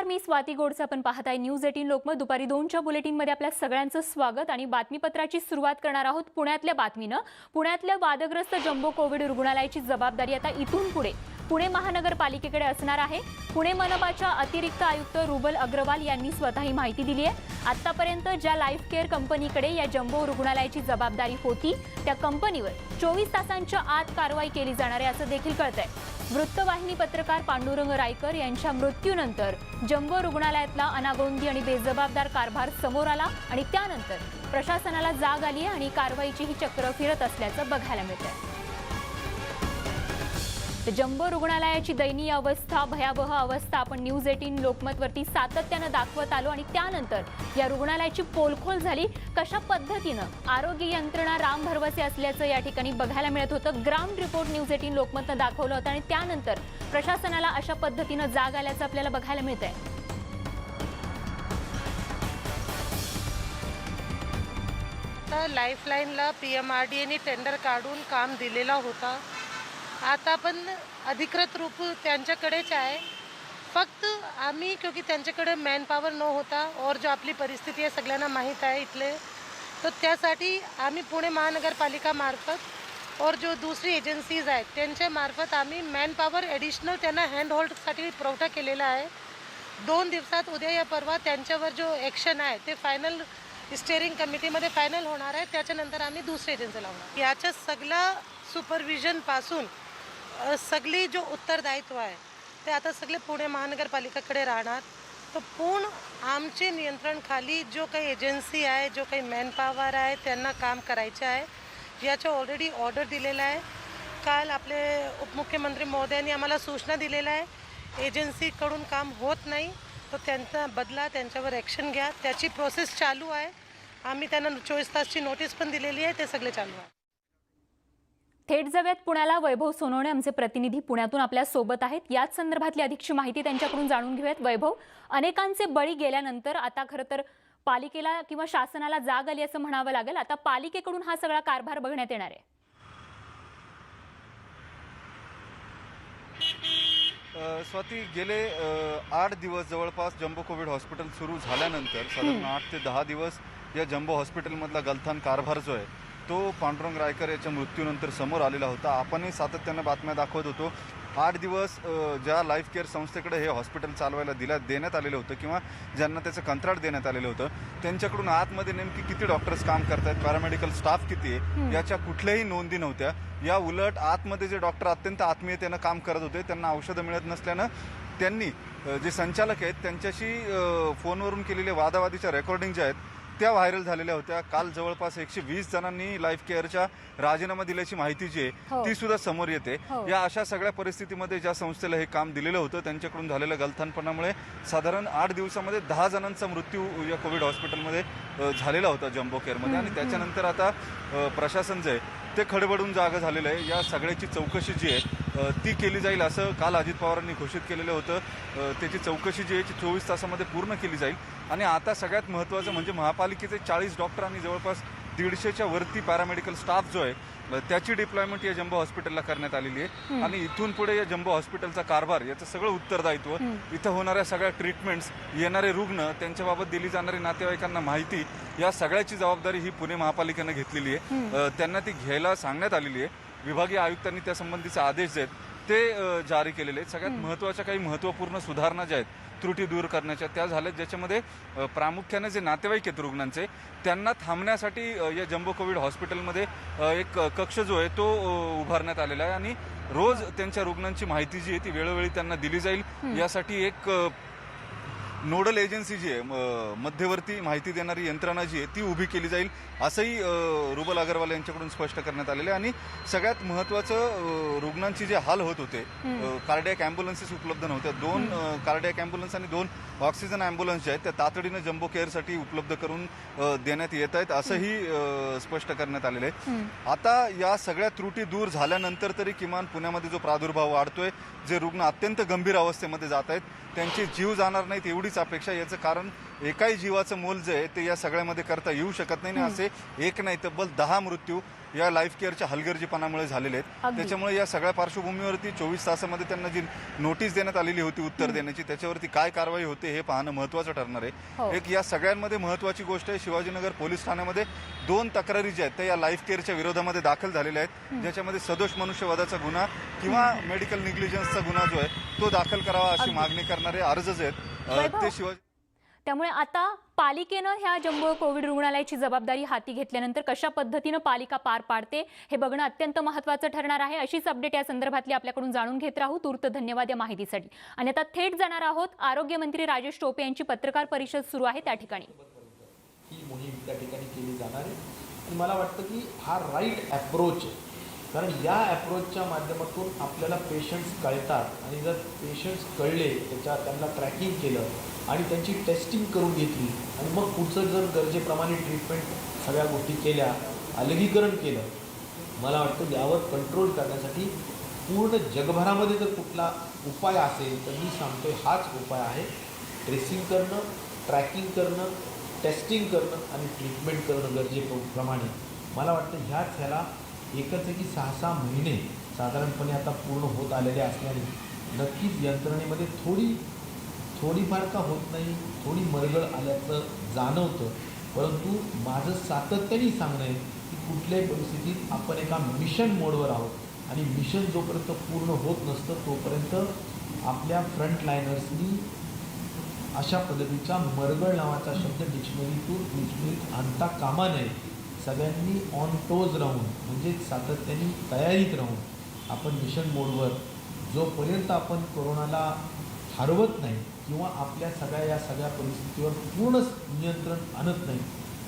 मी स्वाती गोडसे. आपण पाहताय न्यूज 18 लोकमत. दुपारी 2च्या बुलेटिनमध्ये आपल्या सगळ्यांचं स्वागत आणि बातमीपत्राची सुरुवात करणार आहोत पुण्यातल्या बातमीनं. पुण्यातल्या वादग्रस्त जम्बो कोविड रुग्णालयाची जबाबदारी आता इथून पुढे पुणे महानगरपालिकेकडे असणार आहे. पुणे मनपाच्या अतिरिक्त आयुक्त रुबल अग्रवाल यांनी स्वतः ही माहिती दिली आहे. आतापर्यंत ज्या लाईफ केअर कंपनीकडे या जम्बो रुग्णालयाची जबाबदारी होती त्या कंपनीवर 24 तासांच्या आत कारवाई केली जाणार आहे असं देखील कळतंय. वृत्तवाहिनी पत्रकार पांडुरंग रायकर यांच्या मृत्यूनंतर जम्बो रुग्णालयातला अनागोंदी आणि बेजबाबदार कारभार समोर आला आणि त्यानंतर प्रशासनाला जाग आली आणि कारवाईची ही चक्र फिरत असल्याचं बघायला मिळतंय. जम्बो रुग्णालयाची दयनीय अवस्था, भयावह अवस्था आपण न्यूज 18 लोकमतवरती सातत्यानं दाखवत आलो आणि त्यानंतर या रुग्णालयाची पोलखोल झाली. कशा पद्धतीनं आरोग्य यंत्रणा राम भरवसे असल्याचं या ठिकाणी बघायला मिळत होतं. ग्राउंड रिपोर्ट न्यूज 18 लोकमतनं दाखवलं होतं आणि त्यानंतर प्रशासनाला अशा पद्धतीनं जाग आल्याचं आपल्याला बघायला मिळतंय. लाईफलाईनला PMRDAने टेंडर काढून काम दिलेला होता. आता पण अधिकृत रूप त्यांच्याकडेच आहे. फक्त आम्ही क्योंकि त्यांच्याकडे मॅन पॉवर न होता और जो आपली परिस्थिती आहे सगळ्यांना माहीत आहे इथले, तर त्यासाठी आम्ही पुणे महानगरपालिका मार्फत और जो दुसरी एजन्सीज आहेत त्यांच्या मार्फत आम्ही मॅन पॉवर ॲडिशनल त्यांना हँड होल्डसाठी पुरवठा केलेला आहे. 2 दिवसात उद्या या परवा त्यांच्यावर जो ॲक्शन आहे ते फायनल स्टेअरिंग कमिटीमध्ये फायनल होणार आहे. त्याच्यानंतर आम्ही दुसरी एजन्सी लावणार. याच्या सगळं सुपरविजनपासून सगळी जो उत्तरदायित्व आहे ते आता सगळे पुणे महानगरपालिकेकडे राहणार. तर पूर्ण आमचे नियंत्रणाखाली जो काही एजन्सी आहे, जो काही मॅन पॉवर आहे त्यांना काम करायचे आहे. याचं ऑलरेडी ऑर्डर दिलेला आहे. काल आपले उपमुख्यमंत्री महोदयांनी आम्हाला सूचना दिलेल्या आहे एजन्सीकडून काम होत नाही तर त्यांचा बदला, त्यांच्यावर ॲक्शन घ्या. त्याची प्रोसेस चालू आहे. आम्ही त्यांना 24 तासची नोटीस पण दिलेली आहे. ते सगळे चालू आहे. थेट जाऊयात पुण्याला. वैभव सोनवणे आमचे प्रतिनिधी पुण्यातून आपल्या सोबत आहेत. याच संदर्भातली अधिकची माहिती त्यांच्याकडून जाणून घेऊयात. वैभव, अनेकांचे बळी गेल्यानंतर आता खरं तर पालिकेला किंवा शासनाला जाग आली असं म्हणावं लागेल. आता पालिकेकडून हा सगळा कारभार बघण्यात येणार आहे. स्वाती, गेले 8 दिवस जवळपास जम्बो कोविड हॉस्पिटल सुरू झाल्यानंतर साधारण 8 ते 10 दिवस या जम्बो हॉस्पिटलमधला गलथान कारभार जो आहे तो पांडुरंग रायकर याच्या मृत्यूनंतर समोर आलेला होता. आपणही सातत्यानं बातम्या दाखवत होतो. 8 दिवस ज्या लाईफ केअर संस्थेकडे हे हॉस्पिटल चालवायला देण्यात आलेलं होतं किंवा ज्यांना त्याचं कंत्राट देण्यात आलेलं होतं त्यांच्याकडून आतमध्ये नेमकी किती डॉक्टर्स काम करतायत, पॅरामेडिकल स्टाफ किती आहे याच्या कुठल्याही नोंदी नव्हत्या. या उलट आतमध्ये जे डॉक्टर अत्यंत आत्मीयतेनं काम करत होते त्यांना औषधं मिळत नसल्यानं त्यांनी जे संचालक आहेत त्यांच्याशी फोनवरून केलेले वादावादीच्या रेकॉर्डिंग ज्या आहेत त्या व्हायरल झालेल्या होत्या. काल जवळपास 120 जणांनी लाईफ केअरच्या राजीनामा दिल्याची माहिती जी आहे ती सुद्धा समोर येते. या अशा सगळ्या परिस्थितीमध्ये ज्या संस्थेला हे काम दिलेलं होतं त्यांच्याकडून झालेल्या गलथानपणामुळे साधारण 8 दिवसामध्ये 10 जणांचा मृत्यू या कोविड हॉस्पिटलमध्ये झालेला होता जम्बो केअरमध्ये. आणि त्याच्यानंतर आता प्रशासन जे आहे ते खडबडून जागा झालेलं आहे. या सगळ्याची चौकशी जी आहे ती केली जाईल असं काल अजित पवारांनी घोषित केलेलं होतं. त्याची चौकशी जी आहे ती 24 तासामध्ये पूर्ण केली जाईल. आणि आता सगळ्यात महत्त्वाचं म्हणजे महापालिकेचे 40 डॉक्टर आणि जवळपास 150च्या वरती पॅरामेडिकल स्टाफ जो आहे त्याची डिप्लॉयमेंट या जम्बो हॉस्पिटलला करण्यात आलेली आहे. आणि इथून पुढे या जम्बो हॉस्पिटलचा कारभार याचं सगळं उत्तरदायित्व, इथं होणाऱ्या सगळ्या ट्रीटमेंट्स, येणारे रुग्ण, त्यांच्याबाबत दिली जाणारी नातेवाईकांना माहिती, या सगळ्याची जबाबदारी ही पुणे महापालिकेनं घेतलेली आहे. त्यांना ती घ्यायला सांगण्यात आलेली आहे. विभागीय आयुक्तांनी त्यासंबंधीचे आदेश जे आहेत ते जारी केलेले आहेत. सगळ्यात महत्त्वाच्या काही महत्त्वपूर्ण सुधारणा ज्या आहेत त्रुटी दूर करण्याच्या त्या झाल्यात, ज्याच्यामध्ये प्रामुख्याने जे नातेवाईक आहेत रुग्णांचे त्यांना थांबण्यासाठी या जम्बो कोविड हॉस्पिटलमध्ये एक कक्ष जो आहे तो उभारण्यात आलेला आहे. आणि रोज त्यांच्या रुग्णांची माहिती जी आहे ती वेळोवेळी त्यांना दिली जाईल. यासाठी एक नोडल एजन्सी जी आहे, मध्यवर्ती माहिती देणारी यंत्रणा जी आहे ती उभी केली जाईल असंही रुबल अग्रवाल यांच्याकडून स्पष्ट करण्यात आलेलं आहे. आणि सगळ्यात महत्त्वाचं, रुग्णांची जे हाल होत होते, कार्डियक ॲम्ब्युलन्सेस उपलब्ध नव्हत्या. 2 कार्डियक ॲम्ब्युलन्स आणि 2 ऑक्सिजन ॲम्ब्युलन्स जे आहेत त्या तातडीनं जम्बो केअरसाठी उपलब्ध करून देण्यात येत आहेत असंही स्पष्ट करण्यात आलेलं आहे. आता या सगळ्या त्रुटी दूर झाल्यानंतर तरी किमान पुण्यामध्ये जो प्रादुर्भाव वाढतोय, जे रुग्ण अत्यंत गंभीर अवस्थेमध्ये जात आहेत त्यांचे जीव जाणार नाहीत एवढी तेवढीच अपेक्षा. याचं कारण एकाही जीवाचं मोल जे आहे ते या सगळ्यामध्ये करता येऊ शकत नाही. आणि असे एक नाही तब्बल 10 मृत्यू या लाईफ केअरच्या हलगर्जीपणामुळे झालेले आहेत. अगदी. त्याच्यामुळे या सगळ्या पार्श्वभूमीवरती 24 तासामध्ये त्यांना जी नोटीस देण्यात आलेली होती उत्तर देण्याची, त्याच्यावरती काय कारवाई होते हे पाहणं महत्त्वाचं ठरणार हो. आहे. एक या सगळ्यांमध्ये महत्त्वाची गोष्ट आहे, शिवाजीनगर पोलीस ठाण्यामध्ये 2 तक्रारी ज्या आहेत त्या या लाईफ केअरच्या विरोधामध्ये दाखल झालेल्या आहेत, ज्याच्यामध्ये सदोष मनुष्यवधाचा गुन्हा किंवा मेडिकल निग्लिजन्सचा गुन्हा जो आहे तो दाखल करावा अशी मागणी करणारे अर्ज जे आहेत वैभव, ते शिवाजी. त्यामुळे आता पालिकेनं ह्या जम्बो कोविड रुग्णालयाची जबाबदारी हाती घेतल्यानंतर कशा पद्धतीनं पालिका पार पाडते हे बघणं अत्यंत महत्त्वाचं ठरणार आहे. अशीच अपडेट या संदर्भातली आपल्याकडून जाणून घेत राहू. तूर्त धन्यवाद या माहितीसाठी. आणि आता थेट जाणार आहोत आरोग्यमंत्री राजेश टोपे यांची पत्रकार परिषद सुरू आहे त्या ठिकाणी. ही मोहीम त्या ठिकाणी केली जाणार आहे आणि मला वाटतं की हा राईट ॲप्रोच आहे. कारण या ॲप्रोचच्या माध्यमातून आपल्याला पेशंट्स कळतात आणि जर पेशंट्स कळले त्यांना ट्रॅकिंग केलं आणि त्यांची टेस्टिंग करून घेतली आणि मग पुढचं जर गरजेप्रमाणे ट्रीटमेंट सगळ्या गोष्टी केल्या, अलगीकरण केलं, मला वाटतं यावर कंट्रोल करण्यासाठी पूर्ण जगभरामध्ये जर कुठला उपाय असेल तर मी सांगतोय हाच उपाय आहे. ट्रेसिंग करणं, ट्रॅकिंग करणं, टेस्टिंग करणं आणि ट्रीटमेंट करणं गरजेप्रमाणे. मला वाटतं ह्याला एकच आहे की 6-6 महिने साधारणपणे आता पूर्ण होत आलेले असल्याने नक्कीच यंत्रणेमध्ये थोडीफार का होत नाही, थोडी मरगळ आल्याचं जाणवतं. परंतु माझं सातत्याने सांगणं आहे की कुठल्याही परिस्थितीत आपण एका मिशन मोडवर आहोत आणि मिशन जोपर्यंत पूर्ण होत नसतं तोपर्यंत आपल्या फ्रंटलायनर्सनी अशा पद्धतीचा मरगळ नावाचा शब्द डिक्शनरीत आणता कामा नये. सगळ्यांनी ऑन टोज राहून म्हणजे सातत्याने तयारीत राहून आपण मिशन मोडवर जोपर्यंत आपण कोरोनाला हरवत नाही किंवा आपल्या या सगळ्या परिस्थितीवर पूर्ण नियंत्रण आणत नाही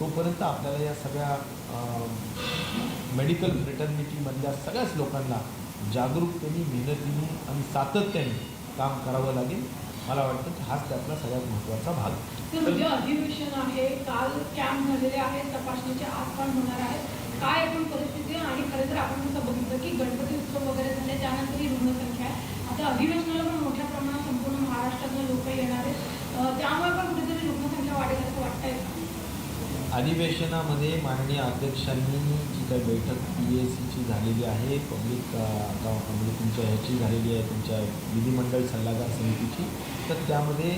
तोपर्यंत आपल्याला या सगळ्या मेडिकल फ्रेटर्निटीमधल्या सगळ्याच लोकांना जागरूकतेने, मेहनतीने आणि सातत्याने काम करावं लागेल. मला वाटतं की हाच त्यातला सगळ्यात महत्त्वाचा भाग आहे. तर उद्या अधिवेशन आहे, काल कॅम्प झालेले आहेत, तपासणीचे आज पण होणार आहेत. काय एकूण परिस्थिती आहे? आणि खरं तर आपण असं बघितलं की गणपती उत्सव वगैरे झाले त्यानंतर ही रुग्णसंख्या आहे. आता अधिवेशनाला पण मोठ्या प्रमाणात संपूर्ण महाराष्ट्रातून लोक येणार आहेत, त्यामुळे पण कुठेतरी रुग्णसंख्या वाढेल असं वाटतंय का? अधिवेशनामध्ये माननीय अध्यक्षांनी जी काही बैठक PACची झालेली आहे, पब्लिक तुमच्या ह्याची झालेली आहे, तुमच्या विधिमंडळ सल्लागार समितीची, तर त्यामध्ये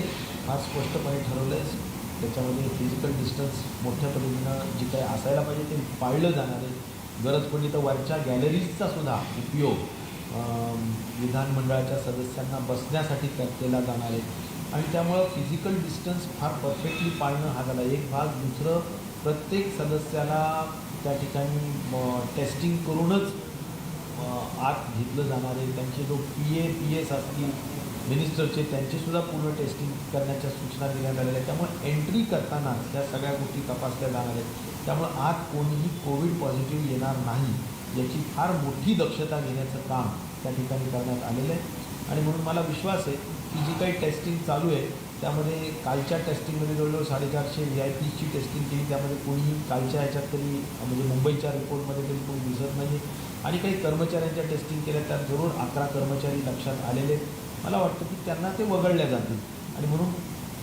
फार स्पष्टपणे ठरवलं आहे. त्याच्यामध्ये फिजिकल डिस्टन्स मोठ्या पद्धतीनं जी काही असायला पाहिजे ते पाळलं जाणार आहे. गरज पडली तर वरच्या गॅलरीजचा सुद्धा उपयोग विधानमंडळाच्या सदस्यांना बसण्यासाठी केला जाणार आहे आणि त्यामुळं फिजिकल डिस्टन्स फार परफेक्टली पाळणं हा झाला एक भाग. दुसरं, प्रत्येक सदस्याला त्या ठिकाणी टेस्टिंग करूनच आत घेतलं जाणार आहे. त्यांचे जो PS असतील मिनिस्टरचे त्यांचेसुद्धा पूर्ण टेस्टिंग करण्याच्या सूचना देण्यात आलेल्या आहेत. त्यामुळे एंट्री करताना या सगळ्या गोष्टी तपासल्या जाणार आहेत. त्यामुळं आत कोणीही कोविड पॉझिटिव्ह येणार नाही याची फार मोठी दक्षता घेण्याचं काम त्या ठिकाणी करण्यात आलेलं आहे. आणि म्हणून मला विश्वास आहे की जी काही टेस्टिंग चालू आहे त्यामध्ये कालच्या टेस्टिंगमध्ये जवळजवळ 450 VIPची टेस्टिंग केली. त्यामध्ये कोणीही कालच्या ह्याच्यात तरी म्हणजे मुंबईच्या रिपोर्टमध्ये तरी कोणी दिसत नाही. आणि काही कर्मचाऱ्यांच्या टेस्टिंग केल्या त्यात जरूर 11 कर्मचारी लक्षात आलेले. मला वाटतं की त्यांना ते वगळल्या जातील आणि म्हणून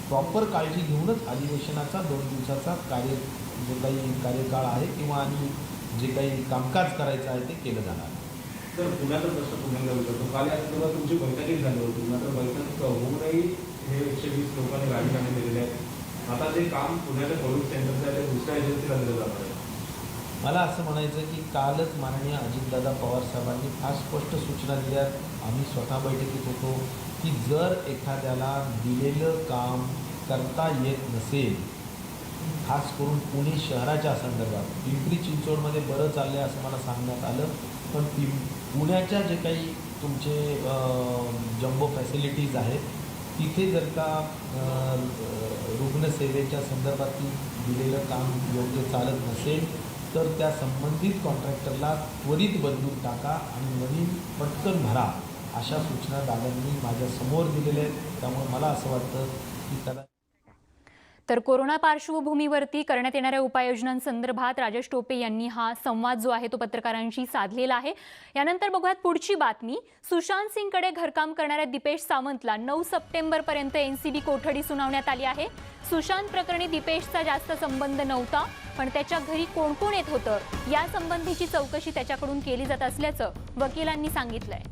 प्रॉपर काळजी घेऊनच अधिवेशनाचा 2 दिवसाचा जो काही कार्यकाळ आहे किंवा आणि जे काही कामकाज करायचं आहे ते केलं जाणार. तर पुण्याचा प्रश्न पुण्याला विचारतो. काल या संदर्भात तुमची बैठकही झाली होती, मात्र बैठक होऊनही हे 120 लोकांनी राजीनामे दिलेले आहेत. आता जे काम पुण्याच्या कोविड सेंटरचं आहे ते दुसऱ्या एजन्सीला दिलं जाणार आहे. मला असं म्हणायचं की कालच माननीय अजितदादा पवार साहेबांनी फार स्पष्ट सूचना दिल्या. आम्ही स्वतः बैठकीत होतो की जर एखाद्याला दिलेलं काम करता येत नसेल, खास करून पुणे शहराच्या संदर्भात, पिंपरी चिंचवडमध्ये बरं चाललं आहे असं मला सांगण्यात आलं, पण पुण्याच्या जे काही तुमचे जम्बो फॅसिलिटीज आहेत तिथे जर का रुग्णसेवेच्या संदर्भात दिलेलं काम योग्य चालत नसेल तर त्या संबंधित कॉन्ट्रॅक्टरला त्वरित बदलून टाका आणि नवीन पटकन भरा अशा सूचना दादांनी माझ्यासमोर दिलेल्या आहेत. त्यामुळे मला असं वाटतं की त्याला तर कोरोना पार्श्वभूमीवरती करण्यात येणाऱ्या उपाययोजनांसंदर्भात राजेश टोपे यांनी हा संवाद जो आहे तो पत्रकारांशी साधलेला आहे. यानंतर बघूयात पुढची बातमी. सुशांत सिंगकडे घरकाम करणाऱ्या दीपेश सावंतला 9 सप्टेंबरपर्यंत एनसीबी कोठडी सुनावण्यात आली आहे. सुशांत प्रकरणी दीपेशचा जास्त संबंध नव्हता, पण त्याच्या घरी कोण कोण येत होतं या संबंधीची चौकशी त्याच्याकडून केली जात असल्याचं वकिलांनी सांगितलंय.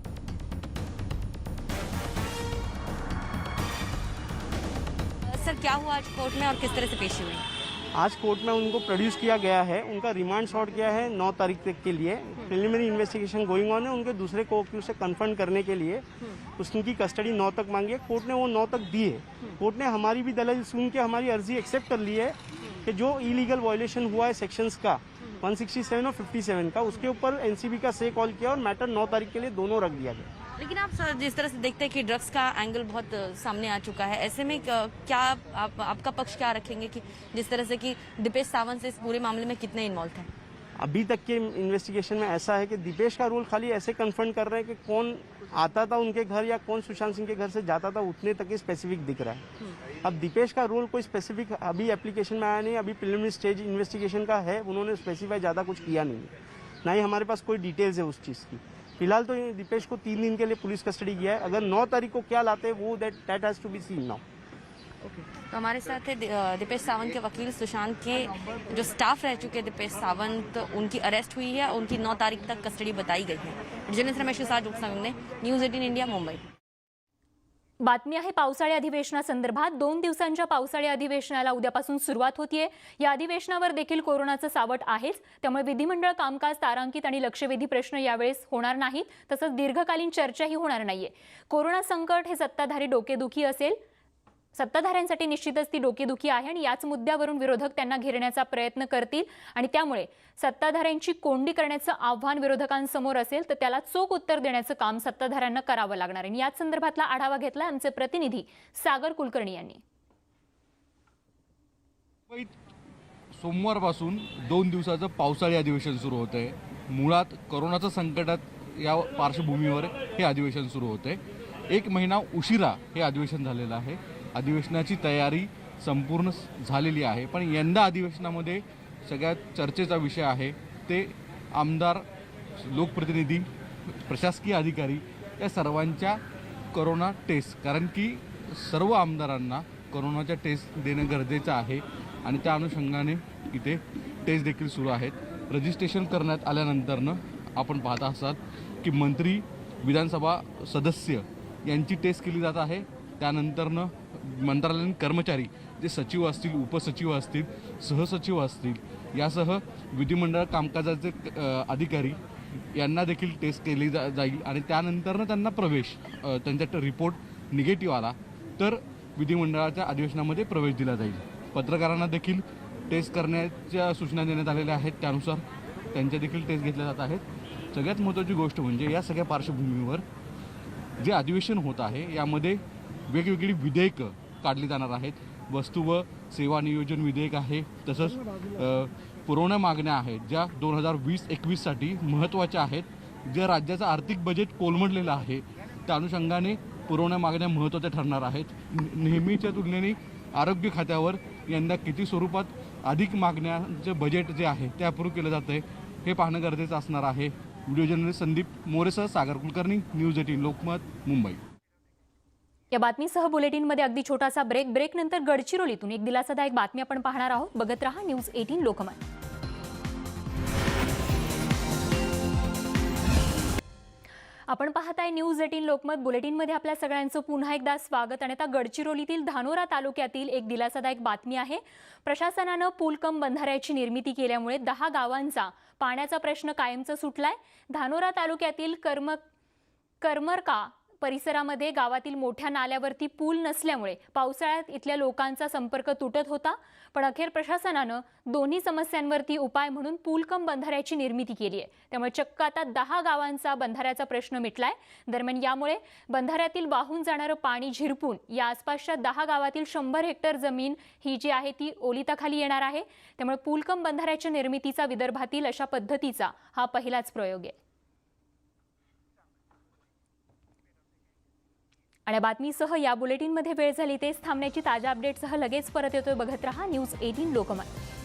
सर, क्या हुआ आज कोर्ट में और किस तरह से पेशी हुई? आज कोर्ट में उनको प्रोड्यूस किया गया है. उनका रिमांड शॉर्ट किया है 9 तारीख तक के लिए. प्रिलिमिनरी इन्वेस्टिगेशन गोइंग ऑन है. उनके दूसरे को अक्यूज से कन्फर्म करने के लिए उसकी कस्टडी 9 तक मांगी है. कोर्ट ने वो 9 तक दी है. कोर्ट ने हमारी भी दलील सुन के हमारी अर्जी एक्सेप्ट कर ली है कि जो इलीगल वायलेशन हुआ है सेक्शंस का 167 और 57 का, उसके ऊपर एनसीबी का से कॉल किया और मैटर 9 तारीख के लिए दोनों रख दिया गया. लेकिन आप सर जिस तरह से देखते हैं कि ड्रग्स का एंगल बहुत सामने आ चुका है, ऐसे में क्या आपका पक्ष क्या रखेंगे कि जिस तरह से कि दीपेश सावंत से इस पूरे मामले में कितने इन्वॉल्व थे? अभी तक के इन्वेस्टिगेशन में ऐसा है कि दीपेश का रोल खाली ऐसे कन्फर्म कर रहे हैं कि कौन आता था उनके घर या कौन सुशांत सिंह के घर से जाता था, उतने तक ही स्पेसिफिक दिख रहा है. अब दीपेश का रोल कोई स्पेसिफिक अभी एप्लीकेशन में आया नहीं. अभी प्रिलिमिनरी स्टेज इन्वेस्टिगेशन का है. उन्होंने स्पेसिफाई ज़्यादा कुछ किया नहीं है, ना ही हमारे पास कोई डिटेल्स है उस चीज़ की. फिलहाल तो दीपेश को 3 दिन के लिए पुलिस कस्टडी किया है. अगर 9 तारीख को क्या लाते हैं वो that has to be seen now. तो हमारे साथ है दीपेश सावंत के वकील. सुशांत के जो स्टाफ रह चुके दीपेश सावंत, उनकी अरेस्ट हुई है, उनकी 9 तारीख तक कस्टडी बताई गई है. जर्नलिस्ट रमेश के साथ ने न्यूज 18 इंडिया, मुंबई. बातमी आहे पावसाळी अधिवेशनासंदर्भात. 2 दिवसांच्या पावसाळी अधिवेशनाला उद्यापासून सुरुवात होतीये. या अधिवेशनावर देखील कोरोनाचं सावट आहेच, त्यामुळे विधिमंडळ कामकाज तारांकित आणि लक्षवेधी प्रश्न यावेळेस होणार नाहीत. तसंच दीर्घकालीन चर्चाही होणार नाहीये. कोरोना संकट हे सत्ताधारी डोकेदुखी असेल. सत्ताधाऱ्यांसाठी निश्चितच ती डोकेदुखी आहे आणि याच मुद्द्यावरून विरोधक त्यांना घेरण्याचा प्रयत्न करतील आणि त्यामुळे सत्ताधाऱ्यांची कोंडी करण्याचं आव्हान विरोधकांसमोर असेल तर त्याला चोख उत्तर देण्याचं काम सत्ताधाऱ्यांना करावं लागणार आहे. याच संदर्भातला आढावा घेतला आमचे प्रतिनिधी सागर कुलकर्णी यांनी. सोमवारपासून 2 दिवसाचं पावसाळी अधिवेशन सुरू होत आहे. मुळात कोरोनाच्या संकटात या पार्श्वभूमीवर हे अधिवेशन सुरू होत आहे. 1 महिना उशिरा हे अधिवेशन झालेलं आहे. अधिवेशनाची तयारी संपूर्ण झालेली आहे, पण यंदा अधिवेशनामध्ये सगळ्यात चर्चेचा विषय आहे ते आमदार, लोकप्रतिनिधी, प्रशासकीय अधिकारी या सर्वांच्या कोरोना टेस्ट. कारण की सर्व आमदारांना कोरोनाच्या टेस्ट देणं गरजेचं आहे आणि त्या अनुषंगाने इथे टेस्ट देखील सुरू आहेत. रजिस्ट्रेशन करण्यात आल्यानंतरनं आपण पाहता असाल की मंत्री, विधानसभा सदस्य यांची टेस्ट केली जात आहे. त्यानंतरनं मंत्रालयीन कर्मचारी जे सचिव असतील, उपसचिव असतील, सहसचिव असतील, यासह विधिमंडळ कामकाजाचे अधिकारी यांना देखील टेस्ट केली जाईल आणि त्यानंतरनं त्यांना प्रवेश, त्यांचा रिपोर्ट निगेटिव्ह आला तर विधिमंडळाच्या अधिवेशनामध्ये प्रवेश दिला जाईल. पत्रकारांना देखील टेस्ट करण्याच्या सूचना देण्यात आलेल्या आहेत, त्यानुसार त्यांच्या देखील टेस्ट घेतल्या जात आहेत. सगळ्यात महत्त्वाची गोष्ट म्हणजे या सगळ्या पार्श्वभूमीवर जे अधिवेशन होत आहे यामध्ये वेगवेगळी विधेयकं काढली जाणार आहेत. वस्तू व सेवा नियोजन विधेयक आहे, तसंच पुरवण्या मागण्या आहेत ज्या 2020-21साठी महत्त्वाच्या आहेत. ज्या राज्याचं आर्थिक बजेट कोलमडलेलं आहे त्या अनुषंगाने पुरवण्या मागण्या महत्त्वाच्या ठरणार आहेत. नेहमीच्या तुलनेने आरोग्य खात्यावर यंदा किती स्वरूपात अधिक मागण्याचं बजेट जे आहे ते अप्रूव्ह केलं जातं आहे हे पाहणं गरजेचं असणार आहे. व्हिडिओ जर्नलिस्ट संदीप मोरेसह सागर कुलकर्णी, न्यूज 18 लोकमत, मुंबई. या बातमीसह बुलेटिनमध्ये अगदी छोटासा ब्रेक नंतर गडचिरोलीतून एक दिलासादायक बातमी आपण पाहणार आहोत. बघत रहा न्यूज 18 लोकमत. आपण पाहताय न्यूज 18 लोकमत. बुलेटिनमध्ये आपल्या सगळ्यांचं पुन्हा एकदा स्वागत. आणि आता गडचिरोलीतील धानोरा तालुक्यातील एक दिलासादायक बातमी आहे. प्रशासनानं पूलकम बंधाऱ्याची निर्मिती केल्यामुळे 10 गावांचा पाण्याचा प्रश्न कायमचा सुटलाय. धानोरा तालुक्यातील करमरका परिसरामध्ये गावातील मोठ्या नाल्यावरती पूल नसल्यामुळे पावसाळ्यात इथल्या लोकांचा संपर्क तुटत होता. पण अखेर प्रशासनानं दोन्ही समस्यांवरती उपाय म्हणून पूलकम बंधाऱ्याची निर्मिती केली आहे. त्यामुळे चक्क आता 10 गावांचा बंधाऱ्याचा प्रश्न मिटलाय. दरम्यान यामुळे बंधाऱ्यातील वाहून जाणारं पाणी झिरपून या आसपासच्या 10 गावातील 100 हेक्टर जमीन ही जी आहे ती ओलिताखाली येणार आहे. त्यामुळे पूलकम बंधाऱ्याच्या निर्मितीचा विदर्भातील अशा पद्धतीचा हा पहिलाच प्रयोग आहे. आणि या बातमीसह या बुलेटिनमध्ये वेळ झाली तेच थांबण्याची ताज्या अपडेटसह लगेच परत येतोय. बघत रहा न्यूज 18 लोकमत.